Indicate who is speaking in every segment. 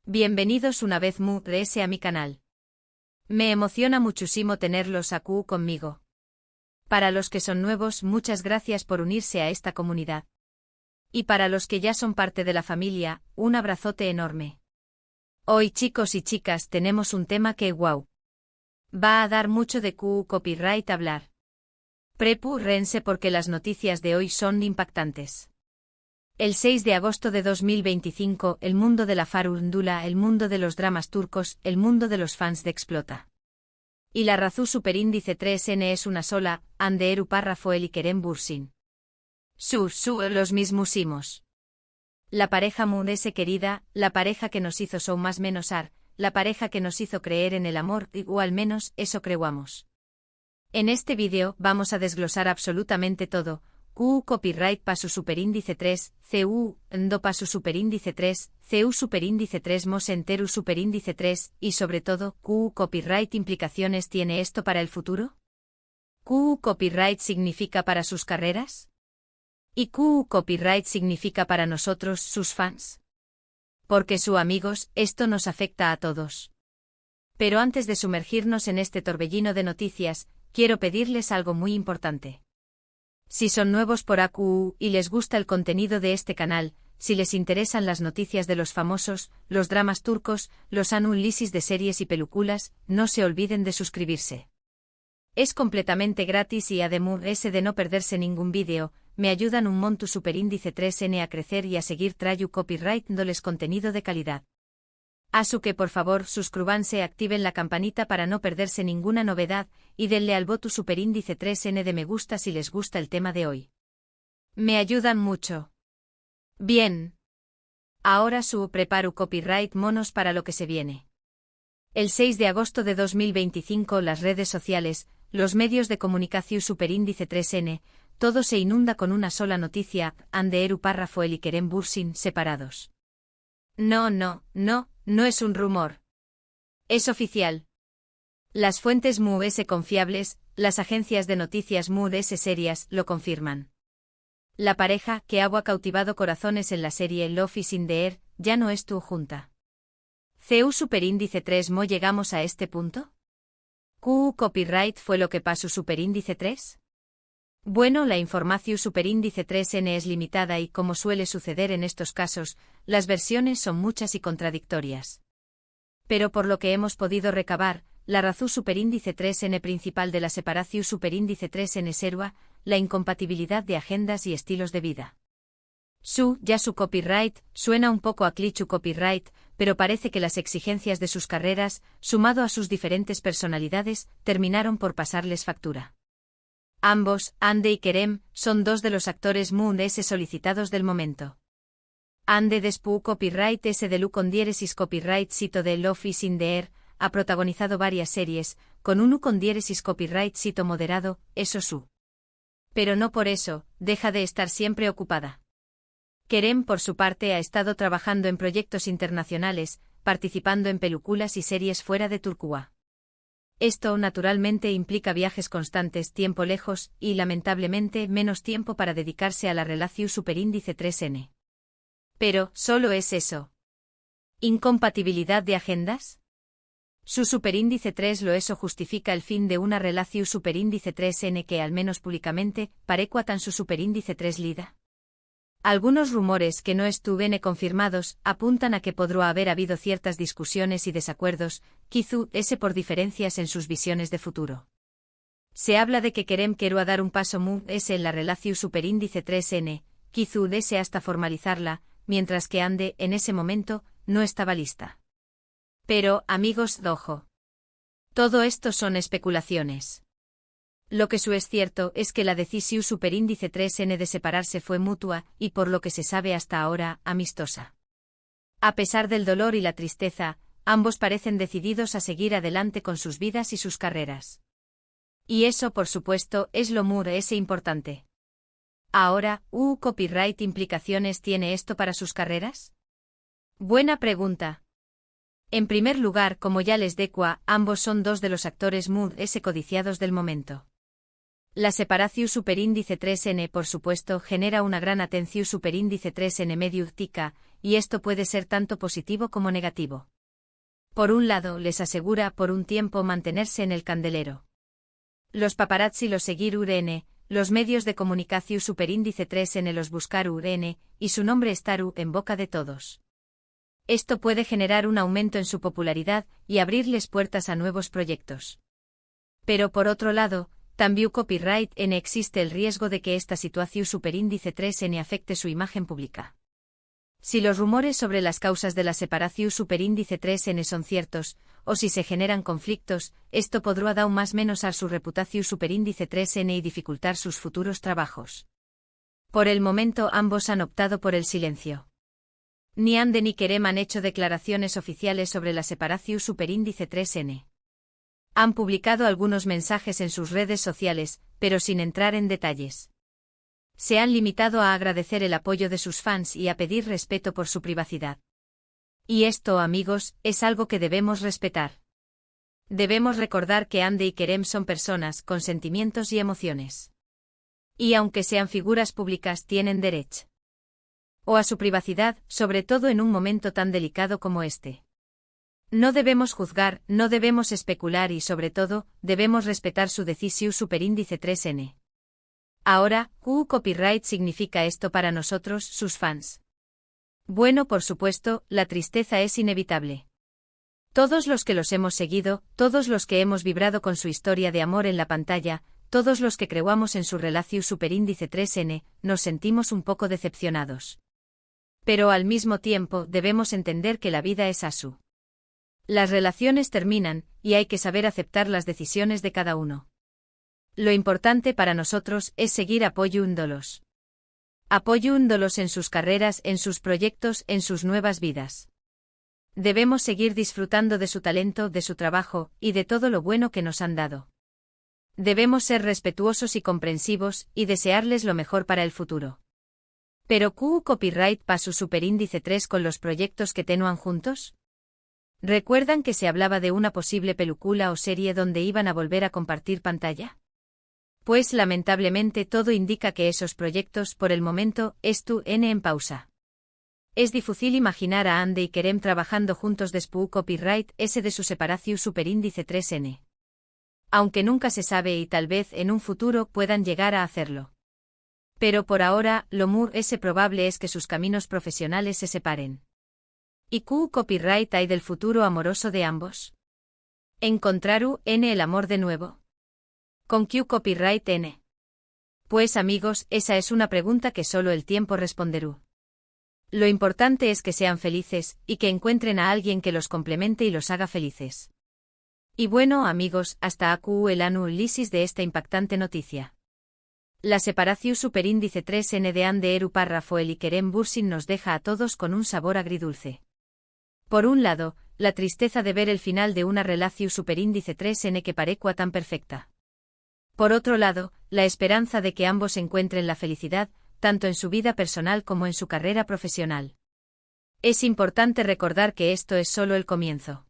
Speaker 1: Bienvenidos una vez más a mi canal. Me emociona muchísimo tenerlos aquí conmigo. Para los que son nuevos, muchas gracias por unirse a esta comunidad. Y para los que ya son parte de la familia, un abrazote enorme. Hoy, chicos y chicas, tenemos un tema que wow. Va a dar mucho de copyright hablar. Prepárense porque las noticias de hoy son impactantes. El 6 de agosto de 2025, el mundo de la farándula, el mundo de los dramas turcos, el mundo de los fans de Explota. Y la razón superíndice 3N es una sola, Hande Erupar Rafael y Kerem Bürsin. Los mismísimos. La pareja Mudese querida, la pareja que nos hizo son más menos la pareja que nos hizo creer en el amor, o al menos, eso creamos. En este vídeo, vamos a desglosar absolutamente todo. Copyright pa su superíndice 3, CU, Ndo pa su superíndice 3, CU superíndice 3 Mos enteru superíndice 3, y sobre todo, copyright implicaciones tiene esto para el futuro? Copyright significa para sus carreras? ¿Y copyright significa para nosotros, sus fans? Porque amigos, esto nos afecta a todos. Pero antes de sumergirnos en este torbellino de noticias, quiero pedirles algo muy importante. Si son nuevos por AQU y les gusta el contenido de este canal, si les interesan las noticias de los famosos, los dramas turcos, los análisis de series y películas, no se olviden de suscribirse. Es completamente gratis y además de no perderse ningún vídeo, me ayudan un montón superíndice 3N a crecer y a seguir trayendo copyright dándoles contenido de calidad. Así que por favor suscríbanse, activen la campanita para no perderse ninguna novedad, y denle al voto superíndice 3N de me gusta si les gusta el tema de hoy. Me ayudan mucho. Bien. Ahora preparo copyright monos para lo que se viene. El 6 de agosto de 2025 las redes sociales, los medios de comunicación superíndice 3N, todo se inunda con una sola noticia, Hande Erupar Rafael y Kerem Bürsin separados. No es un rumor. Es oficial. Las fuentes MUS confiables, las agencias de noticias MUS serias, lo confirman. La pareja, que ha cautivado corazones en la serie Love is in the Air, ya no es tu junta. CU superíndice 3 ¿Mo llegamos a este punto? Copyright fue lo que pasó superíndice 3? Bueno, la información superíndice 3N es limitada y, como suele suceder en estos casos, las versiones son muchas y contradictorias. Pero por lo que hemos podido recabar, la razón superíndice 3N principal de la separación superíndice 3N será la incompatibilidad de agendas y estilos de vida. Su copyright, suena un poco a cliché copyright, pero parece que las exigencias de sus carreras, sumado a sus diferentes personalidades, terminaron por pasarles factura. Ambos, Hande y Kerem, son dos de los actores MUS solicitados del momento. Hande despu copyright de Lu con diéresis copyright sito de Love is in the Air, ha protagonizado varias series, con un U con diéresis copyright sito moderado, eso su. Pero no por eso, deja de estar siempre ocupada. Kerem por su parte ha estado trabajando en proyectos internacionales, participando en películas y series fuera de Turquía. Esto naturalmente implica viajes constantes, tiempo lejos y, lamentablemente, menos tiempo para dedicarse a la relación superíndice 3N. Pero, ¿solo es eso? ¿Incompatibilidad de agendas? Su superíndice 3 lo eso justifica el fin de una relación superíndice 3N que al menos públicamente, parecua tan su superíndice 3 lida. Algunos rumores que no estuvieron confirmados apuntan a que podrá haber habido ciertas discusiones y desacuerdos, quizá por diferencias en sus visiones de futuro. Se habla de que Kerem quiere dar un paso en la relación superíndice 3N, quizá desee hasta formalizarla, mientras que Hande, en ese momento, no estaba lista. Pero, amigos, ojo. Todo esto son especulaciones. Lo que es cierto es que la decisión superíndice 3N de separarse fue mutua y, por lo que se sabe hasta ahora, amistosa. A pesar del dolor y la tristeza, ambos parecen decididos a seguir adelante con sus vidas y sus carreras. Y eso, por supuesto, es lo MUS importante. Ahora, ¿copyright implicaciones tiene esto para sus carreras? Buena pregunta. En primer lugar, como ya les decía, ambos son dos de los actores MUS codiciados del momento. La separación superíndice 3n, por supuesto, genera una gran atención superíndice 3n mediática, y esto puede ser tanto positivo como negativo. Por un lado, les asegura por un tiempo mantenerse en el candelero. Los paparazzi los seguir urn, los medios de comunicación superíndice 3n los buscar urn, y su nombre estar en boca de todos. Esto puede generar un aumento en su popularidad y abrirles puertas a nuevos proyectos. Pero por otro lado, también copyright n existe el riesgo de que esta situación superíndice 3n afecte su imagen pública. Si los rumores sobre las causas de la separación superíndice 3n son ciertos, o si se generan conflictos, esto podrá dar más menos a su reputación superíndice 3n y dificultar sus futuros trabajos. Por el momento ambos han optado por el silencio. Ni Ande ni Kerem han hecho declaraciones oficiales sobre la separación superíndice 3n. Han publicado algunos mensajes en sus redes sociales, pero sin entrar en detalles. Se han limitado a agradecer el apoyo de sus fans y a pedir respeto por su privacidad. Y esto, amigos, es algo que debemos respetar. Debemos recordar que Ande y Kerem son personas con sentimientos y emociones. Y aunque sean figuras públicas, tienen derecho a su privacidad, sobre todo en un momento tan delicado como este. No debemos juzgar, no debemos especular y sobre todo, debemos respetar su decisión superíndice 3n. Ahora, ¿qué copyright significa esto para nosotros, sus fans? Bueno, por supuesto, la tristeza es inevitable. Todos los que los hemos seguido, todos los que hemos vibrado con su historia de amor en la pantalla, todos los que creamos en su relación superíndice 3n, nos sentimos un poco decepcionados. Pero al mismo tiempo debemos entender que la vida es así. Las relaciones terminan, y hay que saber aceptar las decisiones de cada uno. Lo importante para nosotros es seguir apoyándolos. Apoyándolos en sus carreras, en sus proyectos, en sus nuevas vidas. Debemos seguir disfrutando de su talento, de su trabajo, y de todo lo bueno que nos han dado. Debemos ser respetuosos y comprensivos, y desearles lo mejor para el futuro. ¿Pero qué copyright para su superíndice 3 con los proyectos que tenían juntos? ¿Recuerdan que se hablaba de una posible película o serie donde iban a volver a compartir pantalla? Pues lamentablemente todo indica que esos proyectos por el momento están en pausa. Es difícil imaginar a Ande y Kerem trabajando juntos después copyright ese de su separación superíndice 3n. Aunque nunca se sabe y tal vez en un futuro puedan llegar a hacerlo. Pero por ahora, lo muy probable es que sus caminos profesionales se separen. ¿Y qué copyright hay del futuro amoroso de ambos? ¿Encontraru el amor de nuevo? ¿Con qué copyright n? Pues amigos, esa es una pregunta que solo el tiempo responderá. Lo importante es que sean felices, y que encuentren a alguien que los complemente y los haga felices. Y bueno amigos, hasta aquí el análisis de esta impactante noticia. La separación superíndice 3n de Ande Eru Rafael y Kerem Bürsin nos deja a todos con un sabor agridulce. Por un lado, la tristeza de ver el final de una relación superíndice 3n que parecía tan perfecta. Por otro lado, la esperanza de que ambos encuentren la felicidad, tanto en su vida personal como en su carrera profesional. Es importante recordar que esto es solo el comienzo.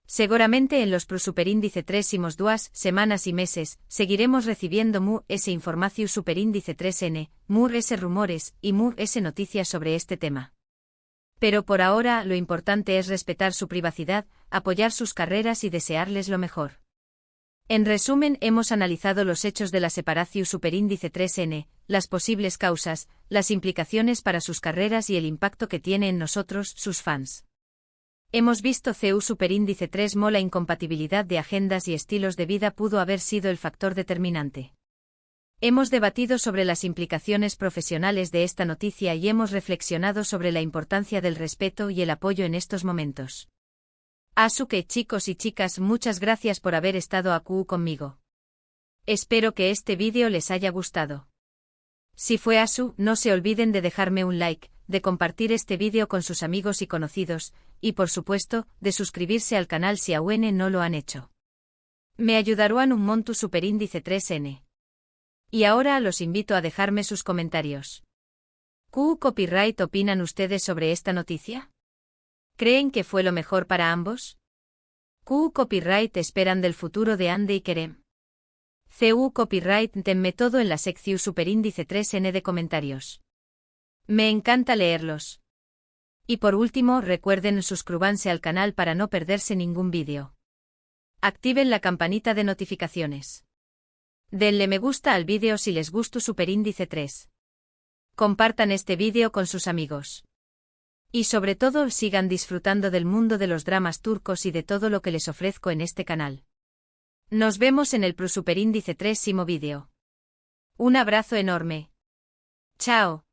Speaker 1: Seguramente en los superíndice 3 2 semanas y meses, seguiremos recibiendo ese información superíndice 3n, ese rumores, y ese noticias sobre este tema. Pero por ahora lo importante es respetar su privacidad, apoyar sus carreras y desearles lo mejor. En resumen, hemos analizado los hechos de la separación superíndice 3n, las posibles causas, las implicaciones para sus carreras y el impacto que tiene en nosotros, sus fans. Hemos visto CU superíndice 3 la incompatibilidad de agendas y estilos de vida pudo haber sido el factor determinante. Hemos debatido sobre las implicaciones profesionales de esta noticia y hemos reflexionado sobre la importancia del respeto y el apoyo en estos momentos. Que chicos y chicas, muchas gracias por haber estado aquí conmigo. Espero que este vídeo les haya gustado. Si fue así, no se olviden de dejarme un like, de compartir este vídeo con sus amigos y conocidos, y por supuesto, de suscribirse al canal si aún no lo han hecho. Me ayudarán un montón superíndice 3n. Y ahora los invito a dejarme sus comentarios. ¿Qué copyright opinan ustedes sobre esta noticia? ¿Creen que fue lo mejor para ambos? ¿Qué copyright esperan del futuro de Ande y Kerem? CU Copyright denme todo en la sección superíndice 3N de comentarios. Me encanta leerlos. Y por último, recuerden suscribirse al canal para no perderse ningún vídeo. Activen la campanita de notificaciones. Denle me gusta al vídeo si les gustó superíndice 3. Compartan este vídeo con sus amigos. Y sobre todo sigan disfrutando del mundo de los dramas turcos y de todo lo que les ofrezco en este canal. Nos vemos en el superíndice 3º vídeo. Un abrazo enorme. Chao.